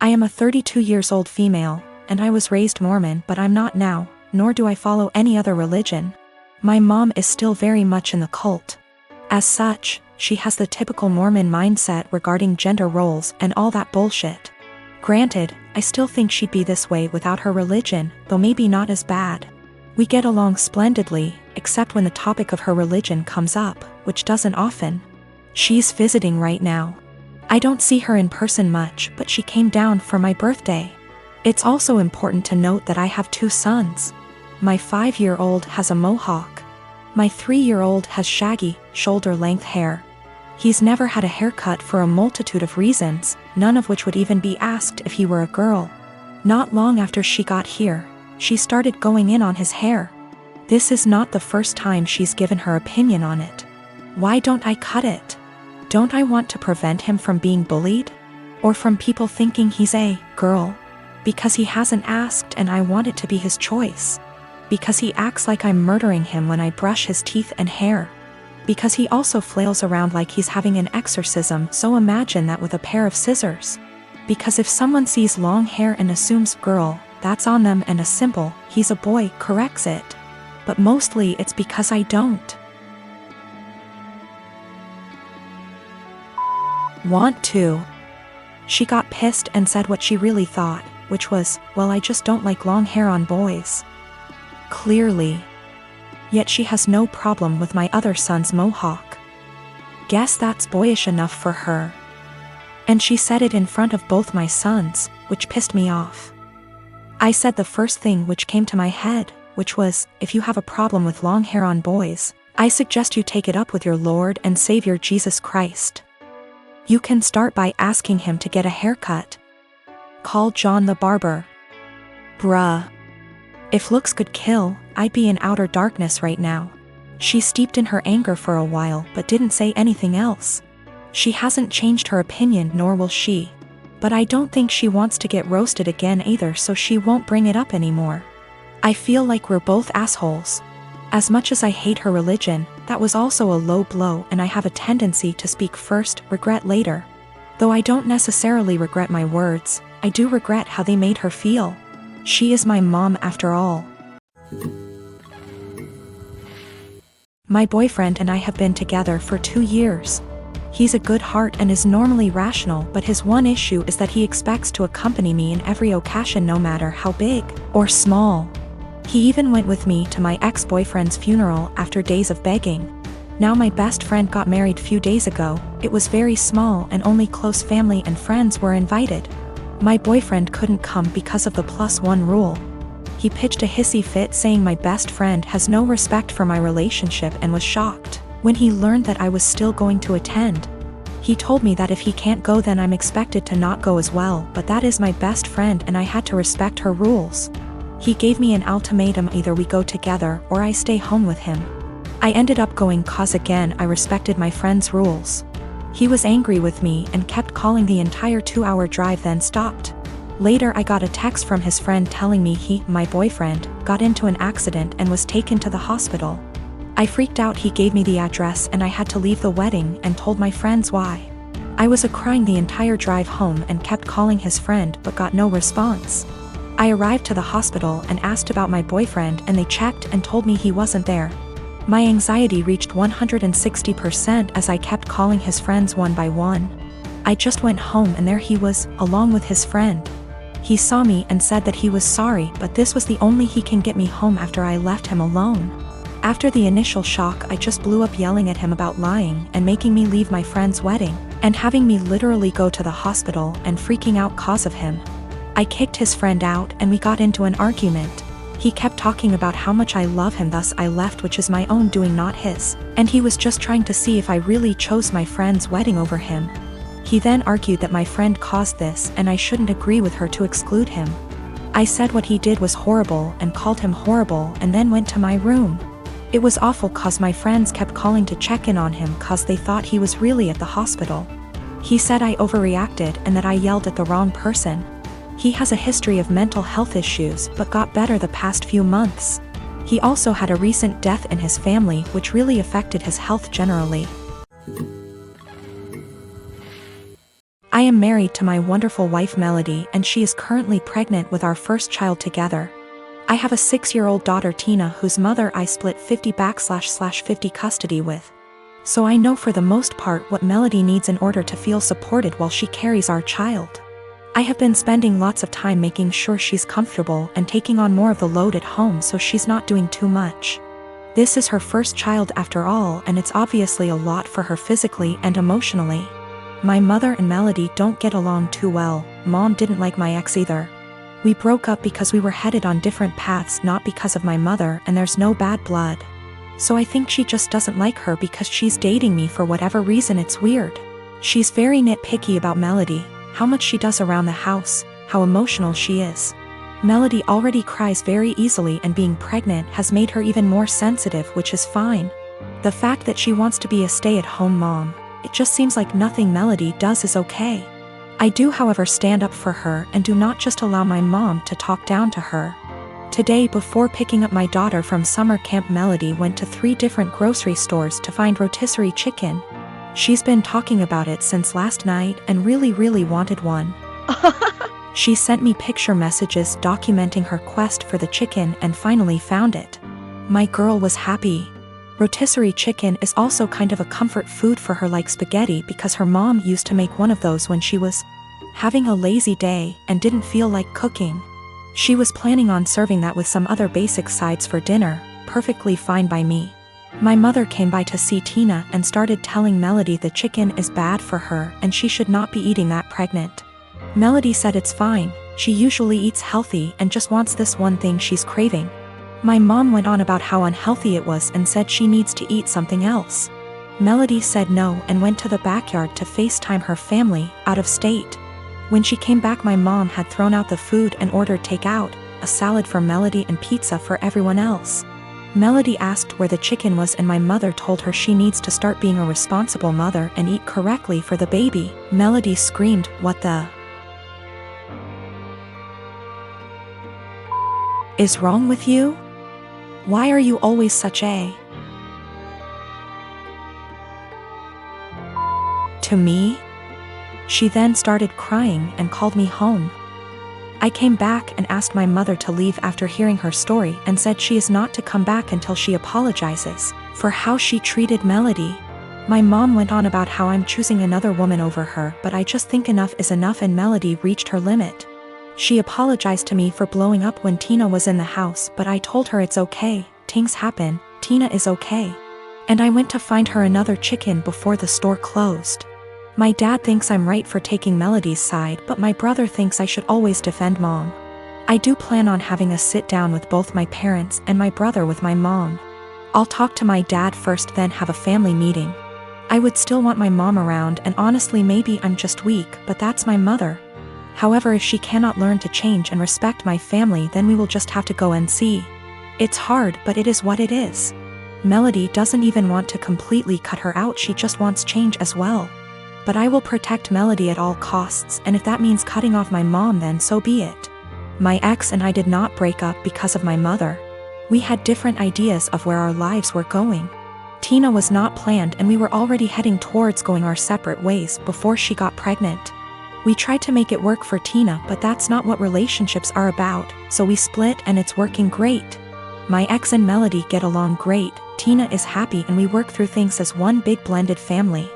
I am a 32 years old female, and I was raised Mormon, but I'm not now, nor do I follow any other religion. My mom is still very much in the cult. As such, she has the typical Mormon mindset regarding gender roles and all that bullshit. Granted, I still think she'd be this way without her religion, though maybe not as bad. We get along splendidly, except when the topic of her religion comes up, which doesn't often. She's visiting right now. I don't see her in person much, but she came down for my birthday. It's also important to note that I have 2 sons. My 5-year-old has a mohawk. My 3-year-old has shaggy, shoulder-length hair. He's never had a haircut for a multitude of reasons, none of which would even be asked if he were a girl. Not long after she got here, she started going in on his hair. This is not the first time she's given her opinion on it. Why don't I cut it? Don't I want to prevent him from being bullied? Or from people thinking he's a girl? Because he hasn't asked and I want it to be his choice. Because he acts like I'm murdering him when I brush his teeth and hair. Because he also flails around like he's having an exorcism, so imagine that with a pair of scissors. Because if someone sees long hair and assumes girl, that's on them, and a simple, he's a boy, corrects it. But mostly it's because I don't want to. She got pissed and said what she really thought, which was, well, I just don't like long hair on boys. Clearly. Yet she has no problem with my other son's mohawk. Guess that's boyish enough for her. And she said it in front of both my sons, which pissed me off. I said the first thing which came to my head, which was, if you have a problem with long hair on boys, I suggest you take it up with your Lord and Savior Jesus Christ. You can start by asking him to get a haircut. Call John the barber. Bruh. If looks could kill, I'd be in outer darkness right now. She steeped in her anger for a while but didn't say anything else. She hasn't changed her opinion, nor will she. But I don't think she wants to get roasted again either, so she won't bring it up anymore. I feel like we're both assholes. As much as I hate her religion, that was also a low blow, and I have a tendency to speak first, regret later. Though I don't necessarily regret my words, I do regret how they made her feel. She is my mom after all. My boyfriend and I have been together for 2 years. He's a good heart and is normally rational, but his one issue is that he expects to accompany me in every occasion no matter how big or small. He even went with me to my ex-boyfriend's funeral after days of begging. Now my best friend got married few days ago. It was very small and only close family and friends were invited. My boyfriend couldn't come because of the +1 rule. He pitched a hissy fit saying my best friend has no respect for my relationship and was shocked when he learned that I was still going to attend. He told me that if he can't go then I'm expected to not go as well, but that is my best friend and I had to respect her rules. He gave me an ultimatum: either we go together or I stay home with him. I ended up going cause again I respected my friend's rules. He was angry with me and kept calling the entire 2-hour drive, then stopped. Later I got a text from his friend telling me he, my boyfriend, got into an accident and was taken to the hospital. I freaked out. He gave me the address and I had to leave the wedding and told my friends why. I was crying the entire drive home and kept calling his friend but got no response. I arrived to the hospital and asked about my boyfriend and they checked and told me he wasn't there. My anxiety reached 160% as I kept calling his friends one by one. I just went home and there he was, along with his friend. He saw me and said that he was sorry, but this was the only he can get me home after I left him alone. After the initial shock, I just blew up yelling at him about lying and making me leave my friend's wedding, and having me literally go to the hospital and freaking out cause of him. I kicked his friend out and we got into an argument. He kept talking about how much I love him, thus I left, which is my own doing, not his, and he was just trying to see if I really chose my friend's wedding over him. He then argued that my friend caused this and I shouldn't agree with her to exclude him. I said what he did was horrible and called him horrible and then went to my room. It was awful cause my friends kept calling to check in on him cause they thought he was really at the hospital. He said I overreacted and that I yelled at the wrong person. He has a history of mental health issues but got better the past few months. He also had a recent death in his family which really affected his health generally. I am married to my wonderful wife Melody, and she is currently pregnant with our first child together. I have a 6-year-old daughter Tina, whose mother I split 50/50 custody with. So I know for the most part what Melody needs in order to feel supported while she carries our child. I have been spending lots of time making sure she's comfortable and taking on more of the load at home so she's not doing too much. This is her first child after all, and it's obviously a lot for her physically and emotionally. My mother and Melody don't get along too well. Mom didn't like my ex either. We broke up because we were headed on different paths, not because of my mother, and there's no bad blood. So I think she just doesn't like her because she's dating me for whatever reason. It's weird. She's very nitpicky about Melody, how much she does around the house, how emotional she is. Melody already cries very easily, and being pregnant has made her even more sensitive, which is fine. The fact that she wants to be a stay-at-home mom, it just seems like nothing Melody does is okay. I do, however, stand up for her and do not just allow my mom to talk down to her. Today, before picking up my daughter from summer camp, Melody went to 3 different grocery stores to find rotisserie chicken. She's been talking about it since last night and really wanted one. She sent me picture messages documenting her quest for the chicken and finally found it. My girl was happy. Rotisserie chicken is also kind of a comfort food for her, like spaghetti, because her mom used to make one of those when she was having a lazy day and didn't feel like cooking. She was planning on serving that with some other basic sides for dinner, perfectly fine by me. My mother came by to see Tina and started telling Melody the chicken is bad for her and she should not be eating that pregnant. Melody said it's fine, she usually eats healthy and just wants this one thing she's craving. My mom went on about how unhealthy it was and said she needs to eat something else. Melody said no and went to the backyard to FaceTime her family out of state. When she came back, my mom had thrown out the food and ordered takeout, a salad for Melody and pizza for everyone else. Melody asked where the chicken was and my mother told her she needs to start being a responsible mother and eat correctly for the baby. Melody screamed, "What the is wrong with you? Why are you always such a..." to me? She then started crying and called me home. I came back and asked my mother to leave after hearing her story and said she is not to come back until she apologizes for how she treated Melody. My mom went on about how I'm choosing another woman over her, but I just think enough is enough and Melody reached her limit. She apologized to me for blowing up when Tina was in the house, but I told her it's okay, things happen, Tina is okay. And I went to find her another chicken before the store closed. My dad thinks I'm right for taking Melody's side, but my brother thinks I should always defend mom. I do plan on having a sit down with both my parents and my brother with my mom. I'll talk to my dad first, then have a family meeting. I would still want my mom around, and honestly maybe I'm just weak, but that's my mother. However, if she cannot learn to change and respect my family, then we will just have to go and see. It's hard, but it is what it is. Melody doesn't even want to completely cut her out, she just wants change as well. But I will protect Melody at all costs, and if that means cutting off my mom, then so be it. My ex and I did not break up because of my mother. We had different ideas of where our lives were going. Tina was not planned and we were already heading towards going our separate ways before she got pregnant. We tried to make it work for Tina, but that's not what relationships are about, so we split and it's working great. My ex and Melody get along great, Tina is happy and we work through things as one big blended family.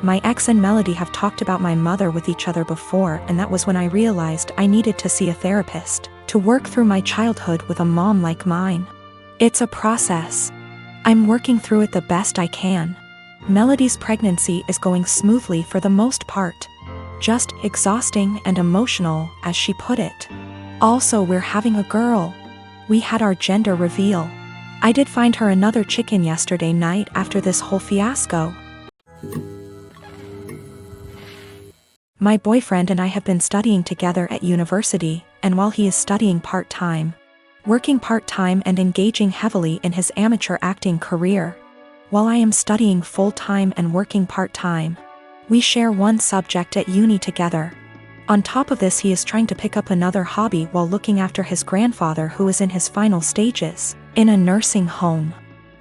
My ex and Melody have talked about my mother with each other before, and that was when I realized I needed to see a therapist to work through my childhood with a mom like mine. It's a process. I'm working through it the best I can. Melody's pregnancy is going smoothly for the most part. Just exhausting and emotional, as she put it. Also, we're having a girl. We had our gender reveal. I did find her another chicken yesterday night after this whole fiasco. My boyfriend and I have been studying together at university, and while he is studying part-time, working part-time and engaging heavily in his amateur acting career, while I am studying full-time and working part-time, we share one subject at uni together. On top of this, he is trying to pick up another hobby while looking after his grandfather, who is in his final stages, in a nursing home.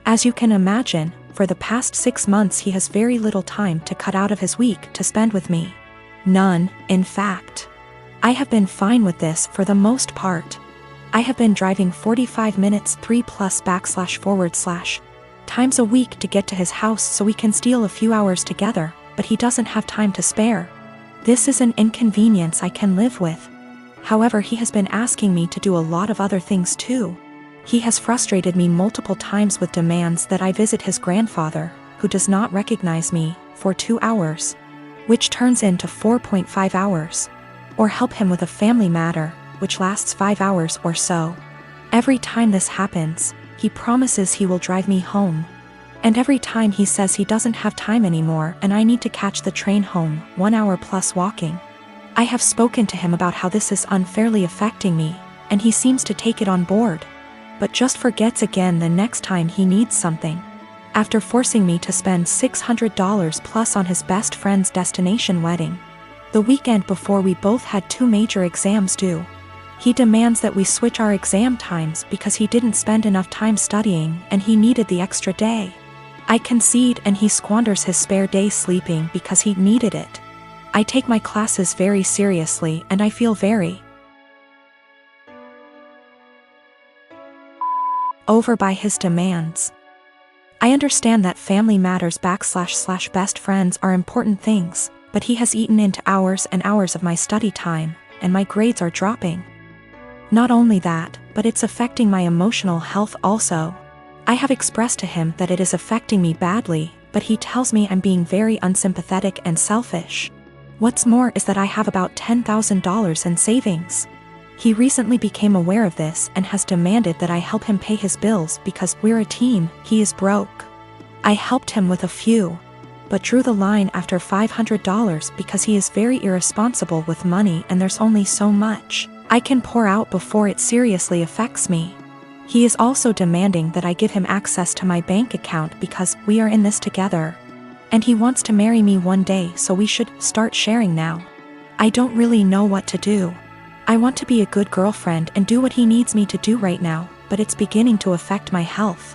As you can imagine, for the past 6 months he has very little time to cut out of his week to spend with me. None, in fact. I have been fine with this for the most part. I have been driving 45 minutes 3+// times a week to get to his house so we can steal a few hours together, but he doesn't have time to spare. This is an inconvenience I can live with. However, he has been asking me to do a lot of other things too. He has frustrated me multiple times with demands that I visit his grandfather, who does not recognize me, for 2 hours, which turns into 4.5 hours, or help him with a family matter, which lasts 5 hours or so. Every time this happens, he promises he will drive me home. And every time he says he doesn't have time anymore and I need to catch the train home, 1 hour plus walking. I have spoken to him about how this is unfairly affecting me, and he seems to take it on board, but just forgets again the next time he needs something. After forcing me to spend $600 plus on his best friend's destination wedding, the weekend before we both had 2 major exams due, he demands that we switch our exam times because he didn't spend enough time studying and he needed the extra day. I concede and he squanders his spare day sleeping because he needed it. I take my classes very seriously and I feel very over by his demands. I understand that family matters / best friends are important things, but he has eaten into hours and hours of my study time, and my grades are dropping. Not only that, but it's affecting my emotional health also. I have expressed to him that it is affecting me badly, but he tells me I'm being very unsympathetic and selfish. What's more is that I have about $10,000 in savings. He recently became aware of this and has demanded that I help him pay his bills because we're a team, he is broke. I helped him with a few, but drew the line after $500 because he is very irresponsible with money and there's only so much I can pour out before it seriously affects me. He is also demanding that I give him access to my bank account because we are in this together. And he wants to marry me one day, so we should start sharing now. I don't really know what to do. I want to be a good girlfriend and do what he needs me to do right now, but it's beginning to affect my health.